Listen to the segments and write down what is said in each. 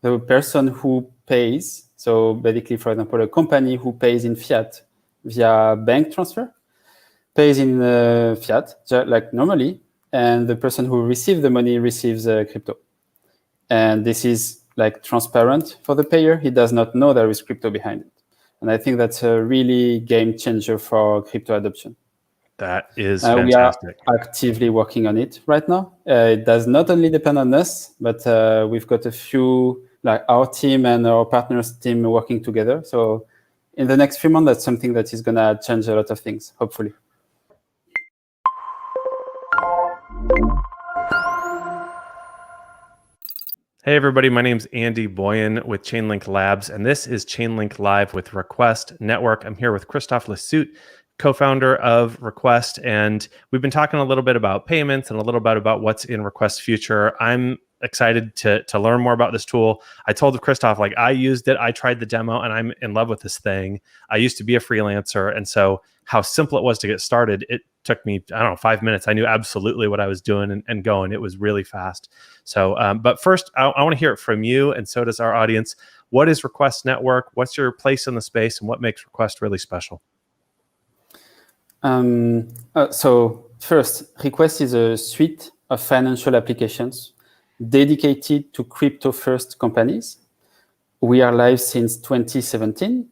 the person who pays, so basically, for example, a company who pays in fiat via bank transfer, pays in fiat, like normally, and the person who receives the money receives crypto. And this is like transparent for the payer. He does not know there is crypto behind it. And I think that's a really game changer for crypto adoption. That is fantastic. We are actively working on it right now. It does not only depend on us, but we've got a few, like our team and our partners team working together. So in the next few months, that's something that is going to change a lot of things, hopefully. Hey everybody, my name's Andy Boyan with Chainlink Labs, and this is Chainlink Live with Request Network. I'm here with Christophe Lassuyt, co-founder of Request, and we've been talking a little bit about payments and a little bit about what's in Request's future. I'm excited to learn more about this tool. I told Christophe, like, I used it, I tried the demo, and I'm in love with this thing. I used to be a freelancer, and so how simple it was to get started, it took me, 5 minutes. I knew absolutely what I was doing and going. It was really fast. So, but first, I want to hear it from you, and so does our audience. What is Request Network? What's your place in the space, and what makes Request really special? So first, Request is a suite of financial applications dedicated to crypto-first companies. We are live since 2017.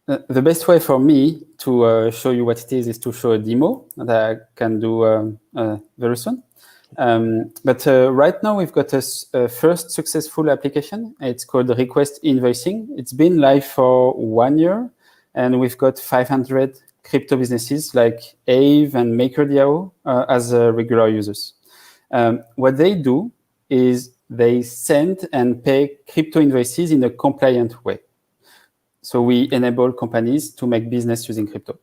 The best way for me to show you what it is to show a demo that I can do very soon. But right now we've got a first successful application. It's called Request Invoicing. It's been live for 1 year, and we've got 500 crypto businesses like Aave and MakerDAO as regular users. What they do is they send and pay crypto invoices in a compliant way. So we enable companies to make business using crypto.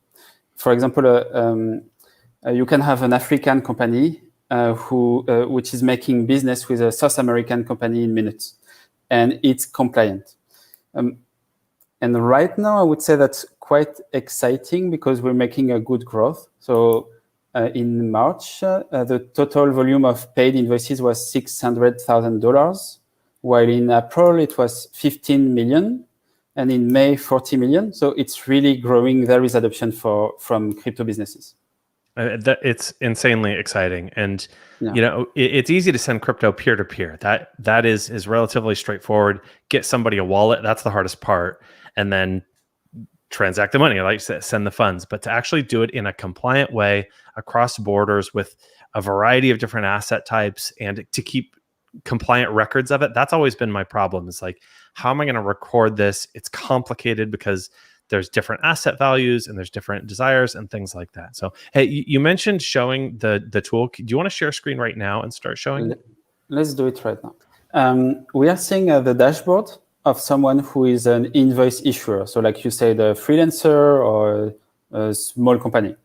For example, you can have an African company which is making business with a South American company in minutes, and it's compliant. And right now, I would say that's quite exciting because we're making a good growth. So in March, the total volume of paid invoices was $600,000, while in April it was 15 million. And in May, 40 million. So it's really growing. There is adoption from crypto businesses. It's insanely exciting. And it's easy to send crypto peer-to-peer. That is relatively straightforward. Get somebody a wallet, that's the hardest part. And then transact the money, like you said, send the funds. But to actually do it in a compliant way across borders with a variety of different asset types and to keep compliant records of it, that's always been my problem. It's like, how am I going to record this? It's complicated because there's different asset values and there's different desires and things like that. So, hey, you mentioned showing the tool. Do you want to share a screen right now and start showing it? Let's do it right now. We are seeing the dashboard of someone who is an invoice issuer. So like you said, a freelancer or a small company.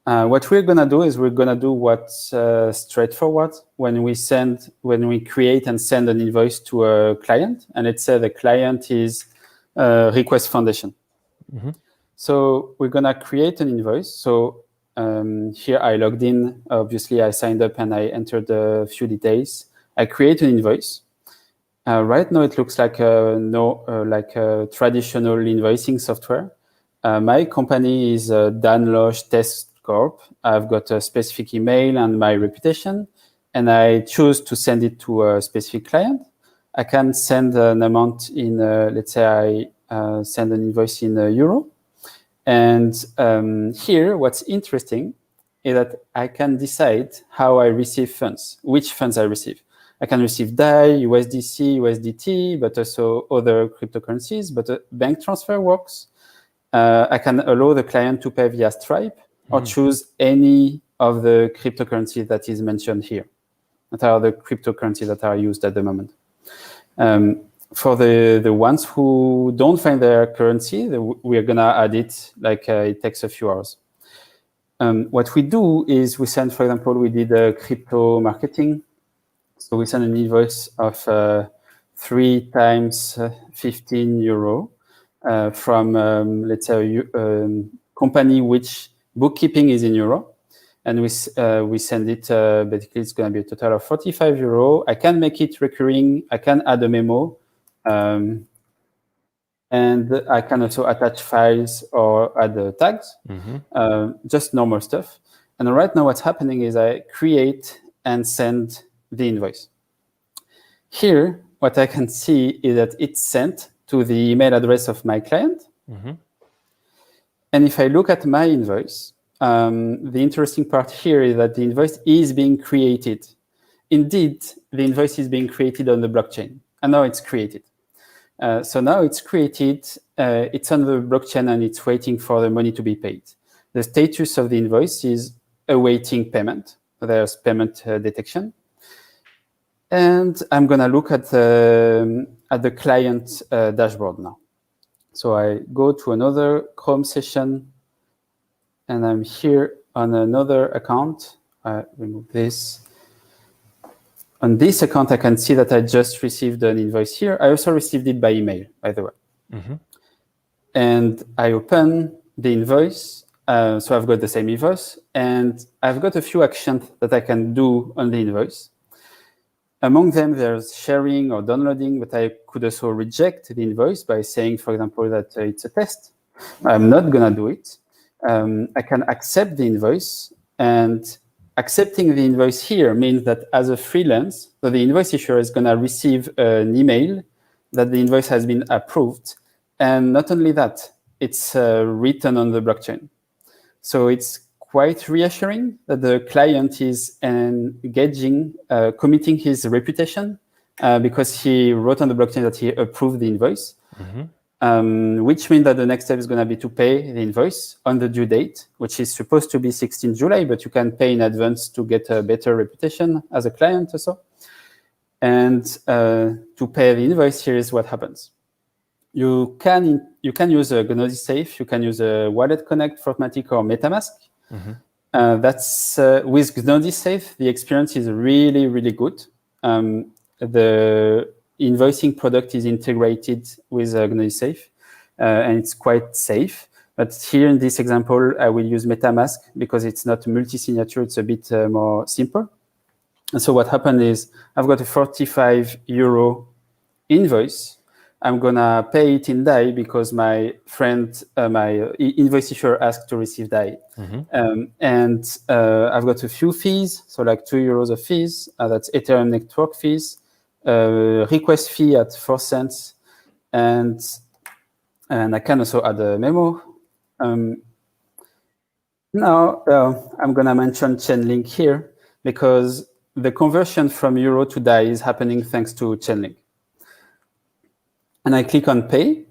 What we're going to do is we're going to do what's straightforward when we create and send an invoice to a client. And let's say the client is Request Foundation. Mm-hmm. So we're going to create an invoice. So here I logged in. Obviously, I signed up and I entered a few details. I create an invoice. Right now, it looks like a traditional invoicing software. My company is Danloge Test Corp. I've got a specific email and my reputation, and I choose to send it to a specific client. I can send an amount in, let's say I send an invoice in euro. And here, what's interesting is that I can decide how I receive funds, which funds I receive. I can receive DAI, USDC, USDT, but also other cryptocurrencies, but bank transfer works. I can allow the client to pay via Stripe, or choose any of the cryptocurrencies that is mentioned here, that are the cryptocurrencies that are used at the moment. For the ones who don't find their currency, we're going to add it, like it takes a few hours. What we do is we send, for example, we did crypto marketing. So we send an invoice of 3 times 15 euro from, let's say, a company which bookkeeping is in euro. and we send it. Basically, it's going to be a total of 45 euro. I can make it recurring. I can add a memo, and I can also attach files or add tags, just normal stuff. And right now, what's happening is I create and send the invoice. Here, what I can see is that it's sent to the email address of my client. And if I look at my invoice, the interesting part here is that the invoice is being created. Indeed, the invoice is being created on the blockchain, and now it's created. So now it's created, it's on the blockchain, and it's waiting for the money to be paid. The status of the invoice is awaiting payment. There's payment detection. And I'm going to look at the client dashboard now. So I go to another Chrome session, and I'm here on another account. I remove this. On this account, I can see that I just received an invoice here. I also received it by email, by the way. And I open the invoice. So I've got the same invoice, and I've got a few actions that I can do on the invoice. Among them, there's sharing or downloading, but I could also reject the invoice by saying, for example, that it's a test. I'm not going to do it. I can accept the invoice, and accepting the invoice here means that as a freelance, so the invoice issuer is going to receive an email that the invoice has been approved. And not only that, it's written on the blockchain. So it's quite reassuring that the client is engaging, committing his reputation because he wrote on the blockchain that he approved the invoice, which means that the next step is going to be to pay the invoice on the due date, which is supposed to be 16 July, but you can pay in advance to get a better reputation as a client also. And to pay the invoice, here is what happens. You can use a Gnodi Safe, you can use a Wallet Connect, Fortmatic, or MetaMask. That's with Gnodi Safe, the experience is really, really good. The invoicing product is integrated with Gnodi Safe, and it's quite safe. But here in this example, I will use MetaMask because it's not multi-signature, it's a bit more simple. And so what happened is I've got a 45 euro invoice. I'm going to pay it in DAI because my friend, my invoice issuer asked to receive DAI. And I've got a few fees, so like 2 euros of fees. That's Ethereum network fees, request fee at 4 cents. And I can also add a memo. Now, I'm going to mention Chainlink here because the conversion from euro to DAI is happening thanks to Chainlink. And I click on pay.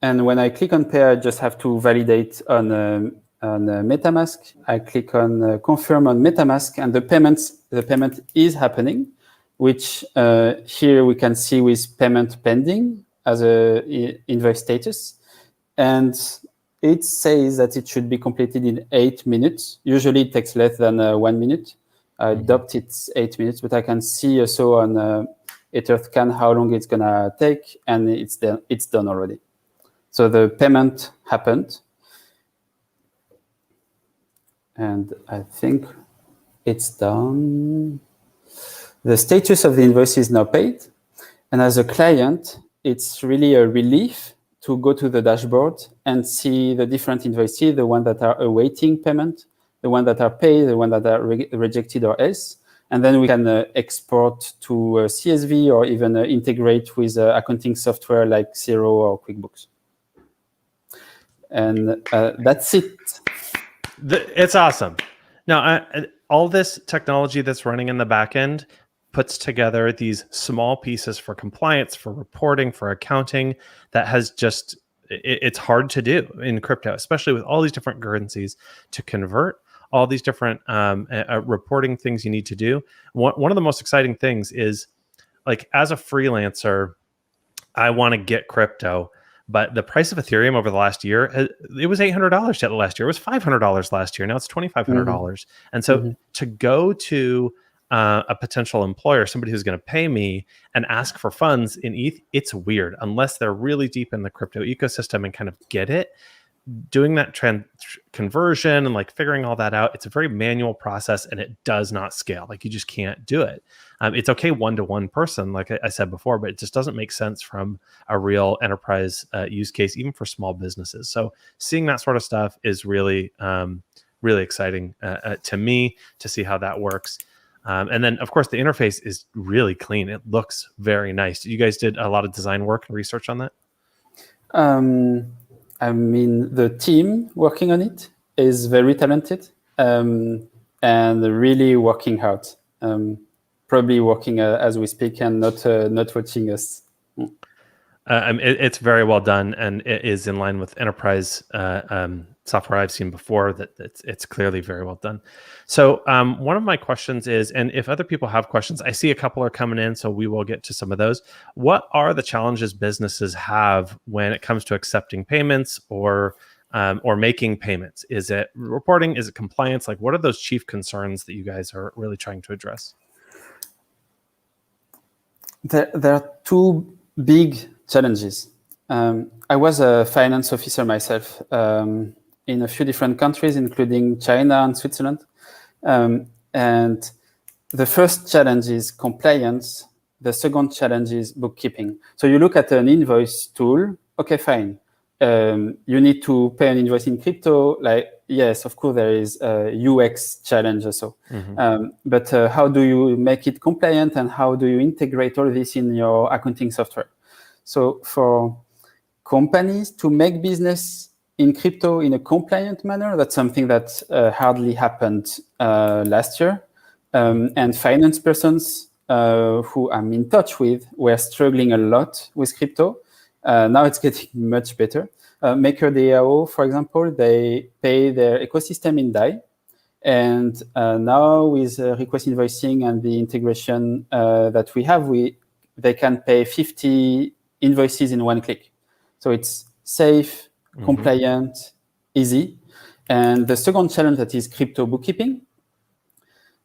And when I click on pay, I just have to validate on MetaMask. I click on confirm on MetaMask, and the payment is happening, which here we can see with payment pending as a invoice status. And it says that it should be completed in 8 minutes. Usually it takes less than 1 minute. I doubt it's 8 minutes, but I can see also on EtherScan how long it's gonna take, and it's done already. So the payment happened, and I think it's done. The status of the invoice is now paid, and as a client, it's really a relief to go to the dashboard and see the different invoices, the ones that are awaiting payment, the ones that are paid, the ones that are rejected or else. And then we can export to CSV or even integrate with accounting software like Xero or QuickBooks. And that's it. It's awesome. Now, all this technology that's running in the back end puts together these small pieces for compliance, for reporting, for accounting that has just, it's hard to do in crypto, especially with all these different currencies to convert. All these different reporting things you need to do. One of the most exciting things is, like, as a freelancer, I want to get crypto, but the price of Ethereum over the last year, it was $800 last year. It was $500 last year. Now it's $2,500. And so to go to a potential employer, somebody who's going to pay me and ask for funds in ETH, it's weird unless they're really deep in the crypto ecosystem and kind of get it. doing that conversion and like figuring all that out, it's a very manual process and it does not scale. Like you just can't do it. It's okay one-to-one person, like I said before, but it just doesn't make sense from a real enterprise use case, even for small businesses. So seeing that sort of stuff is really, really exciting to me to see how that works. And then, of course, the interface is really clean. It looks very nice. You guys did a lot of design work and research on that? I mean, the team working on it is very talented and really working hard. Probably working as we speak and not watching us. It's very well done, and it is in line with enterprise software I've seen before. That it's clearly very well done. So one of my questions is, and if other people have questions, I see a couple are coming in, so we will get to some of those. What are the challenges businesses have when it comes to accepting payments or making payments? Is it reporting? Is it compliance? Like, what are those chief concerns that you guys are really trying to address? There are two big challenges. I was a finance officer myself in a few different countries, including China and Switzerland. And the first challenge is compliance. The second challenge is bookkeeping. So you look at an invoice tool, okay, fine. You need to pay an invoice in crypto. Like, yes, of course, there is a UX challenge also. But how do you make it compliant and how do you integrate all this in your accounting software? So for companies to make business in crypto in a compliant manner, that's something that hardly happened last year. And finance persons who I'm in touch with were struggling a lot with crypto. Now it's getting much better. MakerDAO, for example, they pay their ecosystem in DAI. And now with Request Invoicing and the integration that we have, they can pay 50 invoices in one click. So it's safe, compliant, easy. And the second challenge that is crypto bookkeeping.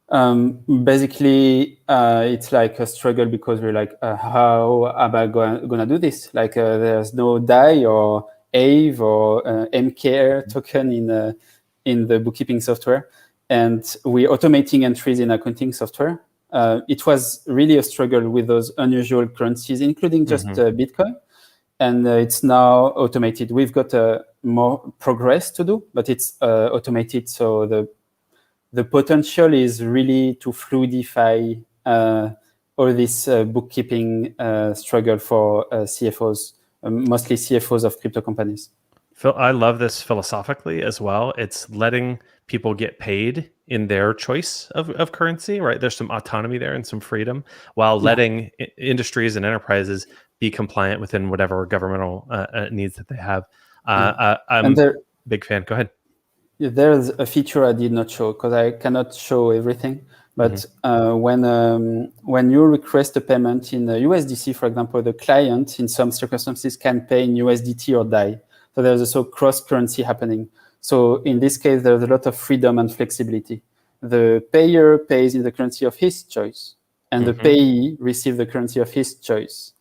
Basically, it's like a struggle because we're like, how am I gonna do this? Like, there's no DAI or AVE or MKR token in the bookkeeping software, and we're automating entries in accounting software. It was really a struggle with those unusual currencies, including just Bitcoin, and it's now automated. We've got more progress to do, but it's automated, so the potential is really to fluidify all this bookkeeping struggle for CFOs, mostly CFOs of crypto companies. Phil, I love this philosophically as well. It's letting people get paid in their choice of currency, right? There's some autonomy there and some freedom, while letting industries and enterprises be compliant within whatever governmental needs that they have. I'm a big fan. Go ahead. Yeah, there's a feature I did not show because I cannot show everything. But when you request a payment in USDC, for example, the client in some circumstances can pay in USDT or DAI. So there's also cross-currency happening. So in this case, there's a lot of freedom and flexibility. The payer pays in the currency of his choice, and the payee receives the currency of his choice.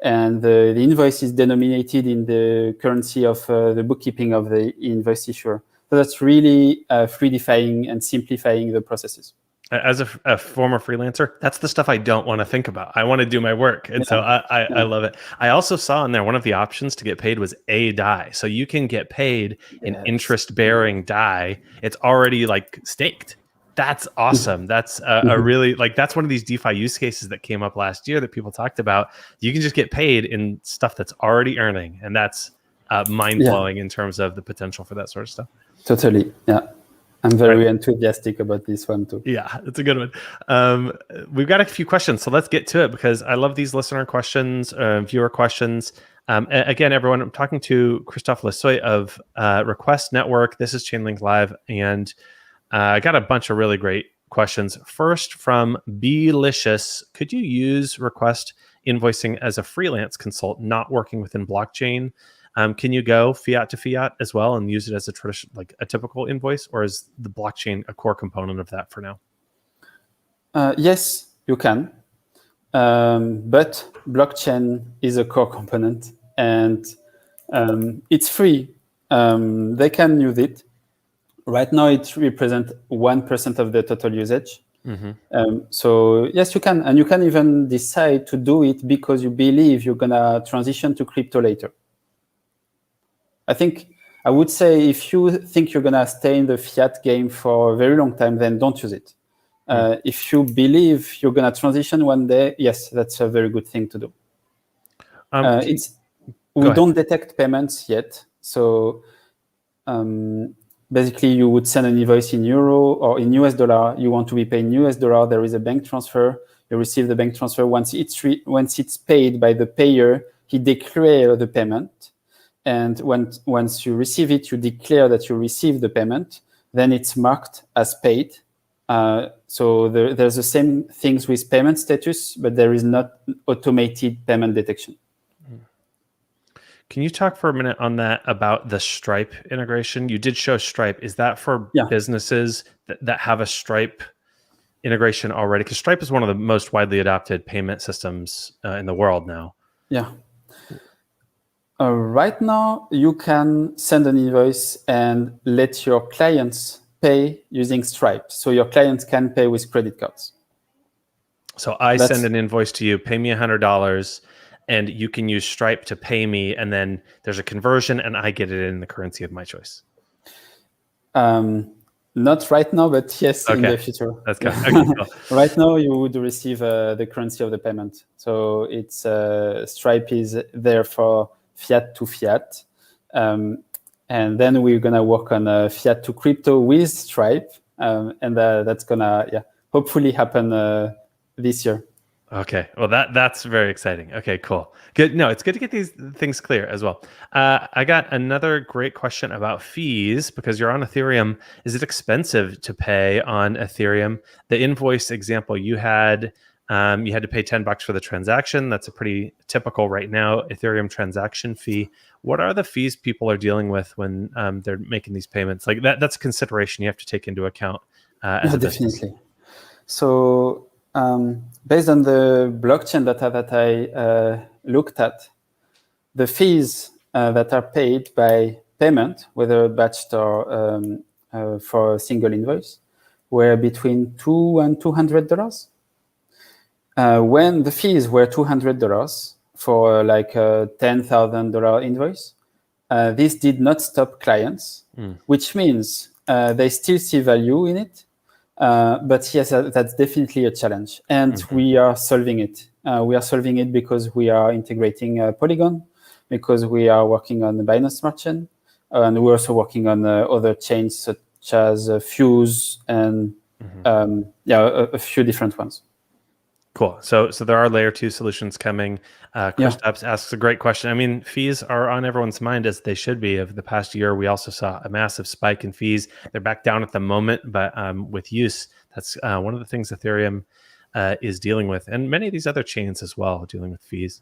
And the invoice is denominated in the currency of the bookkeeping of the invoice issuer. So that's really fluidifying and simplifying the processes. As a former freelancer, that's the stuff I don't want to think about. I want to do my work. And so I love it. I also saw in there, one of the options to get paid was a DAI. So you can get paid in interest-bearing DAI. It's already like staked. That's awesome. That's a really, like, that's one of these DeFi use cases that came up last year that people talked about. You can just get paid in stuff that's already earning. And that's mind-blowing in terms of the potential for that sort of stuff. Totally. Yeah. I'm very enthusiastic about this one too. Yeah, it's a good one. We've got a few questions, so let's get to it because I love these listener questions, viewer questions. Again, everyone, I'm talking to Christophe Lassuyt of Request Network. This is Chainlink Live, and I got a bunch of really great questions. First, from Blicious, could you use Request Invoicing as a freelance consultant, not working within blockchain? Can you go fiat to fiat as well and use it as a traditional, like a typical invoice, or is the blockchain a core component of that for now? Yes, you can, but blockchain is a core component, and it's free. They can use it. Right now, it represents 1% of the total usage. So yes, you can. And you can even decide to do it because you believe you're going to transition to crypto later. I would say if you think you're going to stay in the fiat game for a very long time, then don't use it. If you believe you're going to transition one day, yes, that's a very good thing to do. We don't detect payments yet. So basically, you would send an invoice in euro or in US dollar. You want to be paid in US dollar. There is a bank transfer. You receive the bank transfer. Once it's paid by the payer, he declares the payment. And once you receive it, you declare that you received the payment. Then it's marked as paid. So there's the same things with payment status, but there is not automated payment detection. Can you talk for a minute on that about the Stripe integration? You did show Stripe. Is that for businesses that have a Stripe integration already? Because Stripe is one of the most widely adopted payment systems in the world now. Yeah. Right now, you can send an invoice and let your clients pay using Stripe. So your clients can pay with credit cards. So That's send an invoice to you, pay me $100, and you can use Stripe to pay me, and then there's a conversion, and I get it in the currency of my choice. Not right now, but yes, in the future. That's good. Okay, cool. Right now, you would receive the currency of the payment. So it's Stripe is there for fiat to fiat. And then we're going to work on fiat to crypto with Stripe. And that's going to hopefully happen this year. Okay, well that's very exciting. Okay, cool. Good. No, it's good to get these things clear as well. I got another great question about fees because you're on Ethereum. Is it expensive to pay on Ethereum? The invoice example you had to pay $10 for the transaction. That's a pretty typical right now Ethereum transaction fee. What are the fees people are dealing with when they're making these payments? Like that's a consideration you have to take into account. Definitely. So. Based on the blockchain data that I looked at, the fees that are paid by payment, whether batched or for a single invoice, were between $2 and $200. When the fees were $200 for like a $10,000 invoice, this did not stop clients, which means they still see value in it. But yes, that's definitely a challenge, and we are solving it. We are solving it because we are integrating Polygon, because we are working on the Binance Smart Chain, and we're also working on other chains such as Fuse and a few different ones. Cool. So there are layer 2 solutions coming. Christophe asks a great question. I mean, fees are on everyone's mind as they should be. Over the past year, we also saw a massive spike in fees. They're back down at the moment, but with use, that's one of the things Ethereum is dealing with, and many of these other chains as well dealing with fees.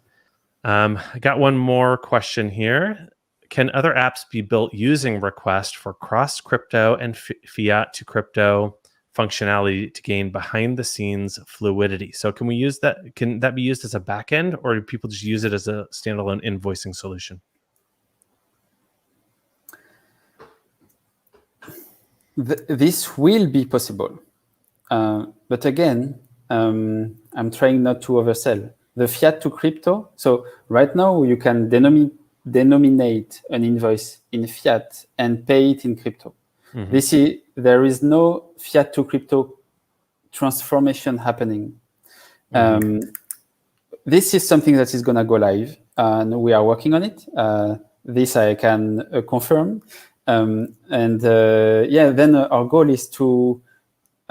I got one more question here. Can other apps be built using Request for cross crypto and fiat to crypto functionality to gain behind the scenes fluidity? So can we use that? Can that be used as a backend, or do people just use it as a standalone invoicing solution? This will be possible. But again, I'm trying not to oversell. The fiat to crypto. So right now you can denominate an invoice in fiat and pay it in crypto. There is no fiat to crypto transformation happening. This is something that is going to go live, and we are working on it. This I can confirm. Then our goal is to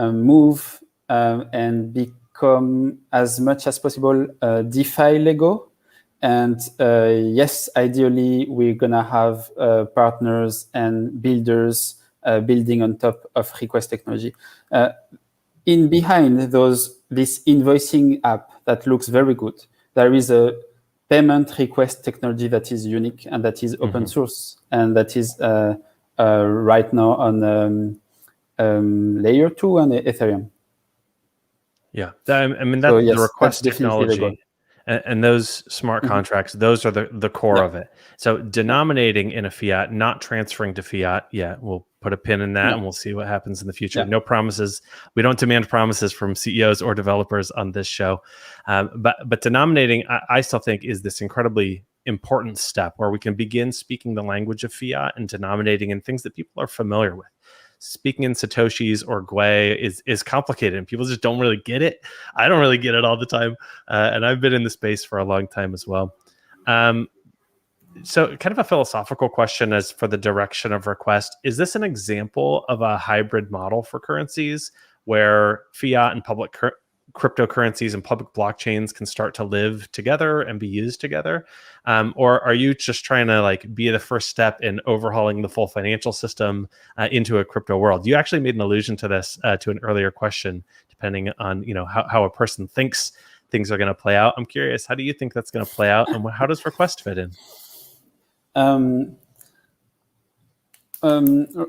move and become as much as possible DeFi Lego. And yes, ideally, we're going to have partners and builders building on top of Request technology. In behind this invoicing app that looks very good, there is a payment request technology that is unique and that is open source, and that is right now on layer 2 and Ethereum. Yeah, I mean that's the request technology. And those smart contracts, those are the core of it. So denominating in a fiat, not transferring to fiat. Yeah, we'll put a pin in that and we'll see what happens in the future. No promises. We don't demand promises from CEOs or developers on this show. But denominating, I still think, is this incredibly important step where we can begin speaking the language of fiat and denominating in things that people are familiar with. Speaking in Satoshis or Gwei is complicated and people just don't really get it. I don't really get it all the time. And I've been in the space for a long time as well. So kind of a philosophical question as for the direction of Request. Is this an example of a hybrid model for currencies where fiat and public cryptocurrencies and public blockchains can start to live together and be used together? Or are you just trying to like be the first step in overhauling the full financial system into a crypto world? You actually made an allusion to this to an earlier question, depending on how a person thinks things are going to play out. I'm curious, how do you think that's going to play out, and how does Request fit in?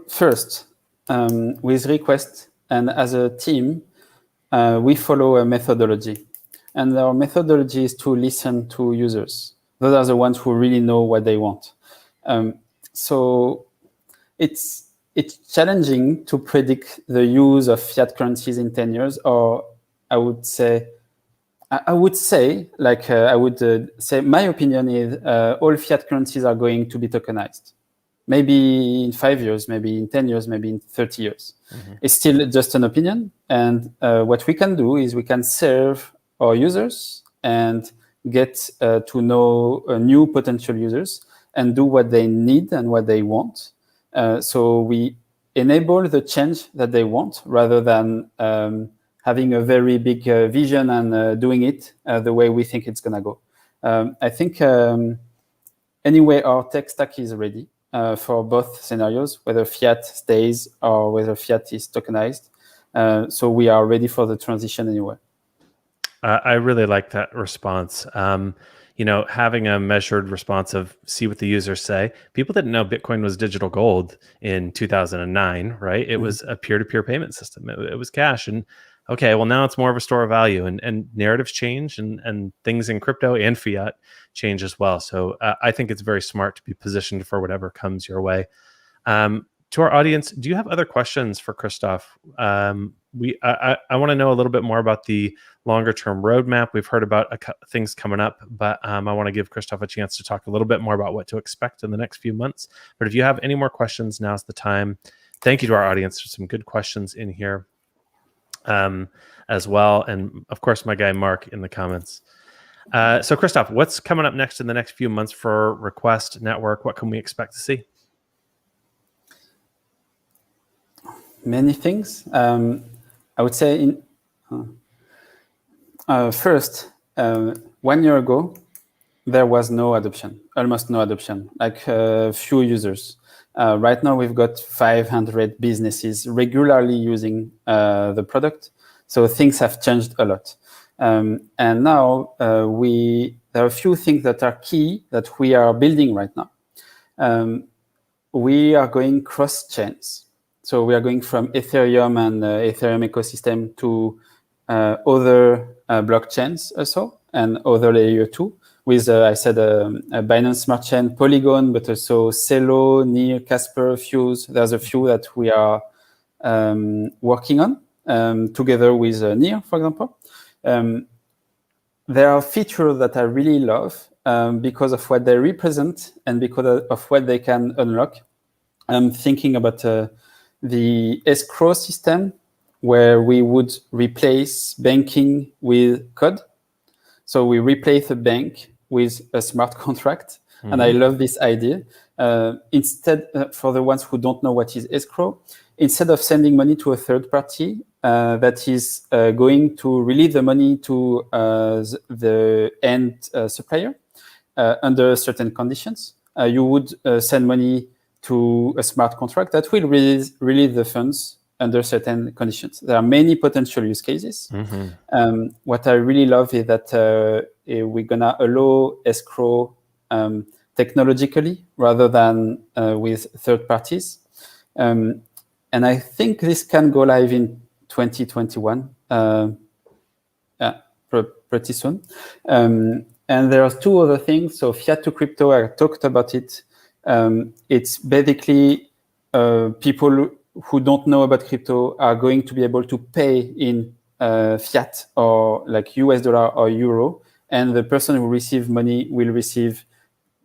First, with Request and as a team, we follow a methodology, and our methodology is to listen to users. Those are the ones who really know what they want. So it's challenging to predict the use of fiat currencies in 10 years, or I would say, my opinion is all fiat currencies are going to be tokenized. Maybe in 5 years, maybe in 10 years, maybe in 30 years. It's still just an opinion. And what we can do is we can serve our users and get to know new potential users and do what they need and what they want. So we enable the change that they want rather than having a very big vision and doing it the way we think it's going to go. I think anyway, our tech stack is ready for both scenarios, whether fiat stays or whether fiat is tokenized. So we are ready for the transition anyway. I really like that response. Having a measured response of see what the users say. People didn't know Bitcoin was digital gold in 2009, right? It was a peer-to-peer payment system. It was cash. And okay, well, now it's more of a store of value, and narratives change, and things in crypto and fiat change as well. So I think it's very smart to be positioned for whatever comes your way. To our audience, do you have other questions for Christophe? I want to know a little bit more about the longer term roadmap. We've heard about things coming up, but I want to give Christophe a chance to talk a little bit more about what to expect in the next few months. But if you have any more questions, now's the time. Thank you to our audience for some good questions in here as well. And of course, my guy, Mark, in the comments. So Christophe, what's coming up next in the next few months for Request Network? What can we expect to see? Many things. I would say first, 1 year ago, there was no adoption, almost no adoption, like few users. Right now, we've got 500 businesses regularly using the product. So things have changed a lot. And now there are a few things that are key that we are building right now. We are going cross chains. So we are going from Ethereum and Ethereum ecosystem to other blockchains also, and other layer 2 with, I said, a Binance Smart Chain, Polygon, but also Celo, Near, Casper, Fuse. There's a few that we are working on together with Near, for example. There are features that I really love because of what they represent and because of what they can unlock. I'm thinking about the Escrow system, where we would replace banking with code. So we replace a bank with a smart contract. And I love this idea. Instead, for the ones who don't know what is Escrow, instead of sending money to a third party that is going to release the money to the end supplier under certain conditions, you would send money to a smart contract that will release the funds under certain conditions. There are many potential use cases. What I really love is that we're going to allow Escrow technologically rather than with third parties. And I think this can go live in 2021. pretty soon. And there are two other things. So fiat-to-crypto, I talked about it. It's basically people who don't know about crypto are going to be able to pay in fiat or like US dollar or euro, and the person who receives money will receive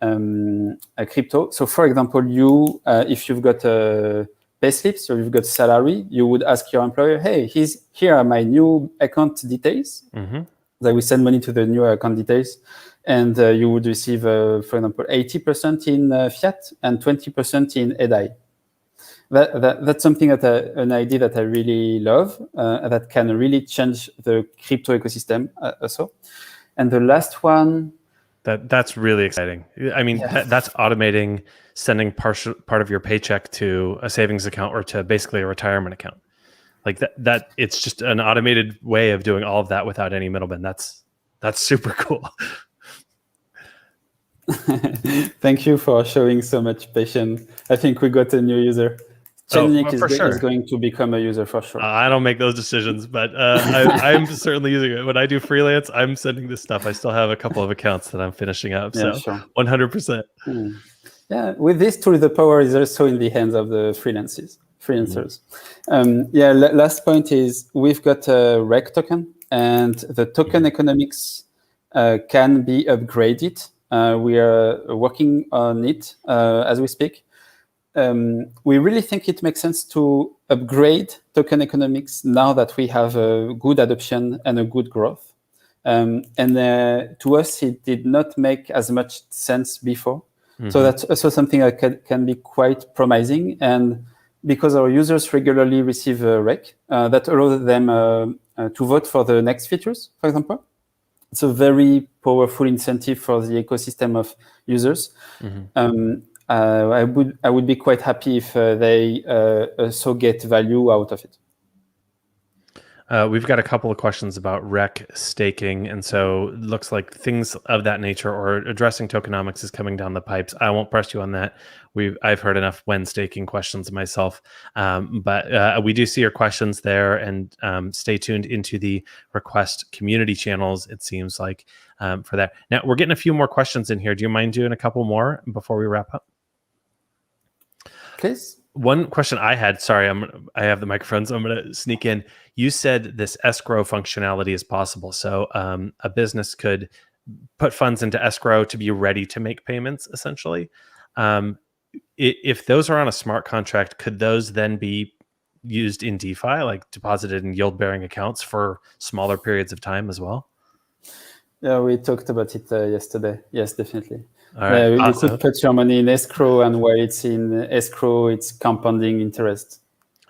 a crypto. So for example, you, if you've got a payslip, so you've got salary, you would ask your employer, hey, here are my new account details. They will send money to the new account details, and you would receive, for example, 80% in fiat and 20% in EDI. That's something an idea that I really love, that can really change the crypto ecosystem also. And the last one, that's really exciting. I mean, that's automating sending part of your paycheck to a savings account or to basically a retirement account. Like that it's just an automated way of doing all of that without any middlemen. That's super cool. Thank you for showing so much patience. I think we got a new user. Chainlink is going to become a user for sure. I don't make those decisions, but I'm certainly using it. When I do freelance, I'm sending this stuff. I still have a couple of accounts that I'm finishing up. Yeah, so sure. 100%. Yeah, with this tool, the power is also in the hands of the freelancers. Last point is we've got a REC token, and the token economics can be upgraded. We are working on it as we speak. We really think it makes sense to upgrade token economics now that we have a good adoption and a good growth. To us, it did not make as much sense before. So that's also something that can be quite promising. And because our users regularly receive a REC, that allows them to vote for the next features, for example. It's a very powerful incentive for the ecosystem of users. I would be quite happy if they also get value out of it. We've got a couple of questions about REC staking, and so it looks like things of that nature or addressing tokenomics is coming down the pipes. I won't press you on that. I've heard enough when staking questions myself, but we do see your questions there, and stay tuned into the Request community channels, it seems like, for that. Now, we're getting a few more questions in here. Do you mind doing a couple more before we wrap up? Please. One question I had, sorry, I have the microphone, so I'm going to sneak in. You said this escrow functionality is possible. So a business could put funds into escrow to be ready to make payments, essentially. If those are on a smart contract, could those then be used in DeFi, like deposited in yield-bearing accounts for smaller periods of time as well? Yeah, we talked about it yesterday. Yes, definitely. All right, you could put your money in escrow, and while it's in escrow, it's compounding interest.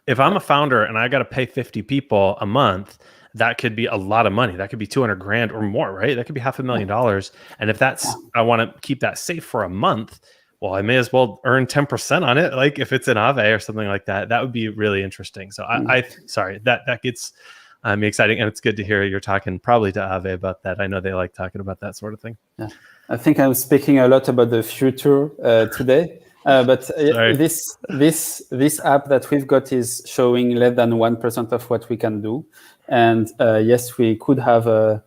If I'm a founder and I got to pay 50 people a month, that could be a lot of money. That could be 200 grand or more, right? That could be $500,000. And if I want to keep that safe for a month, well, I may as well earn 10% on it. Like if it's an Aave or something like that, that would be really interesting. So sorry, that gets me exciting. And it's good to hear you're talking probably to Aave about that. I know they like talking about that sort of thing. Yeah. I think I'm speaking a lot about the future today, but this app that we've got is showing less than 1% of what we can do. And yes, we could have a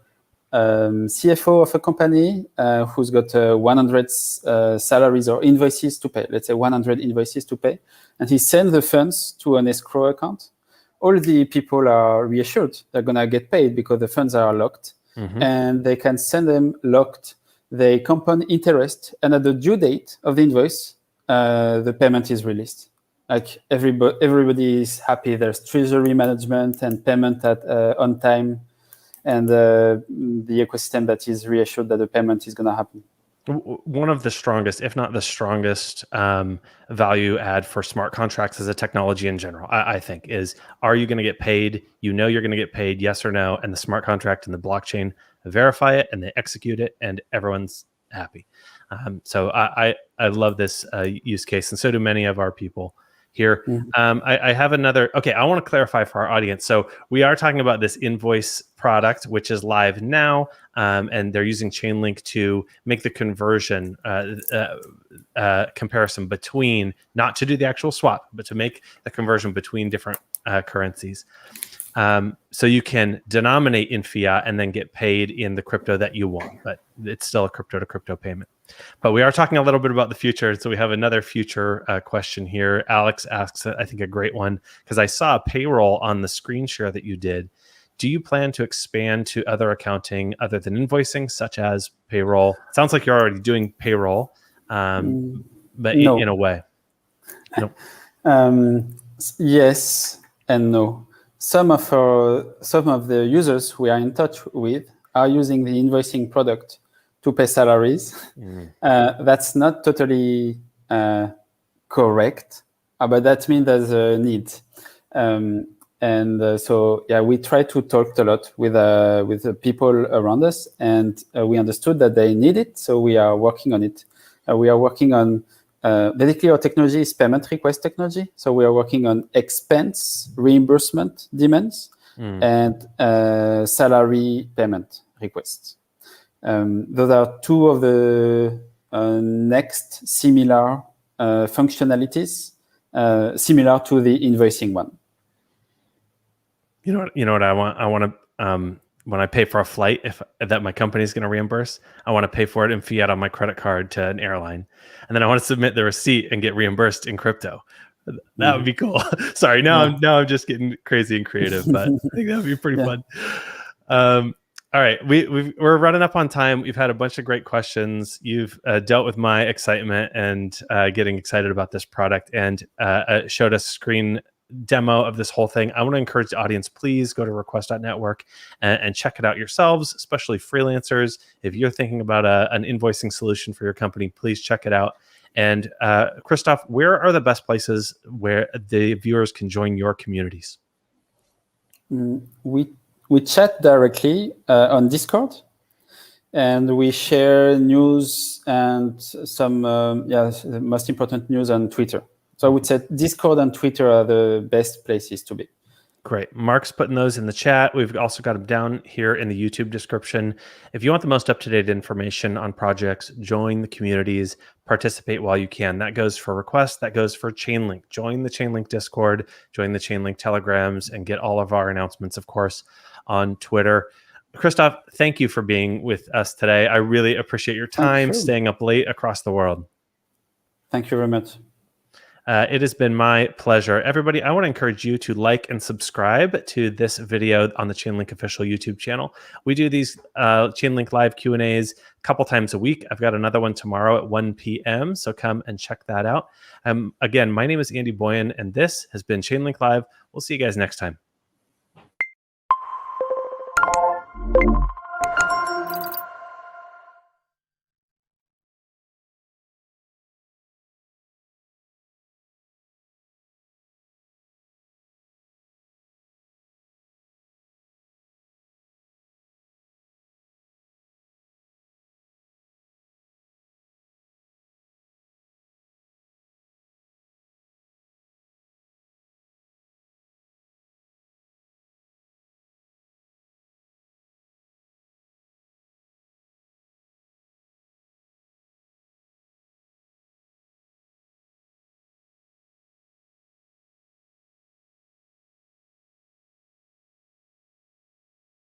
CFO of a company who's got 100 salaries or invoices to pay, let's say 100 invoices to pay, and he sends the funds to an escrow account. All the people are reassured they're going to get paid because the funds are locked, and they can send them locked. They compound interest, and at the due date of the invoice, the payment is released. Like everybody is happy. There's treasury management and payment on time, and the ecosystem that is reassured that the payment is going to happen. One of the strongest, if not the strongest, value add for smart contracts as a technology in general, I think, is, are you going to get paid? You know you're going to get paid, yes or no, and the smart contract and the blockchain verify it and they execute it, and everyone's happy. So I love this use case, and so do many of our people here. I have another. Okay, I want to clarify for our audience. So we are talking about this invoice product, which is live now, and they're using Chainlink to make the conversion comparison between, not to do the actual swap, but to make the conversion between different currencies. So you can denominate in fiat and then get paid in the crypto that you want, but it's still a crypto to crypto payment. But we are talking a little bit about the future. So we have another future question here. Alex asks, I think, a great one, because I saw a payroll on the screen share that you did. Do you plan to expand to other accounting other than invoicing, such as payroll? It sounds like you're already doing payroll, but no. in a way. No. Yes and no. Some of the users we are in touch with are using the invoicing product to pay salaries. That's not totally correct, but that means there's a need. So we try to talk a lot with the people around us, and we understood that they need it, so we are working on it. We are working on basically our technology is payment request technology, so we are working on expense reimbursement demands and salary payment requests. Those are two of the next similar functionalities, similar to the invoicing one. You know what I want? I want to when I pay for a flight, if that my company is going to reimburse, I want to pay for it in fiat on my credit card to an airline, and then I want to submit the receipt and get reimbursed in crypto. That would be cool. Sorry, now I'm just getting crazy and creative, but I think that would be pretty fun. All right, we're running up on time. We've had a bunch of great questions. You've dealt with my excitement and getting excited about this product, and showed us screen demo of this whole thing. I want to encourage the audience, please go to request.network and check it out yourselves, especially freelancers. If you're thinking about an invoicing solution for your company, please check it out. And Christophe, where are the best places where the viewers can join your communities? We chat directly on Discord, and we share news and some the most important news on Twitter. So I would say Discord and Twitter are the best places to be. Great. Mark's putting those in the chat. We've also got them down here in the YouTube description. If you want the most up-to-date information on projects, join the communities, participate while you can. That goes for Request. That goes for Chainlink. Join the Chainlink Discord, join the Chainlink Telegrams, and get all of our announcements, of course, on Twitter. Christophe, thank you for being with us today. I really appreciate your time, staying up late across the world. Thank you very much. It has been my pleasure. Everybody, I want to encourage you to like and subscribe to this video on the Chainlink official YouTube channel. We do these Chainlink live Q&As a couple times a week. I've got another one tomorrow at 1 p.m., so come and check that out. Again, my name is Andy Boyan, and this has been Chainlink Live. We'll see you guys next time.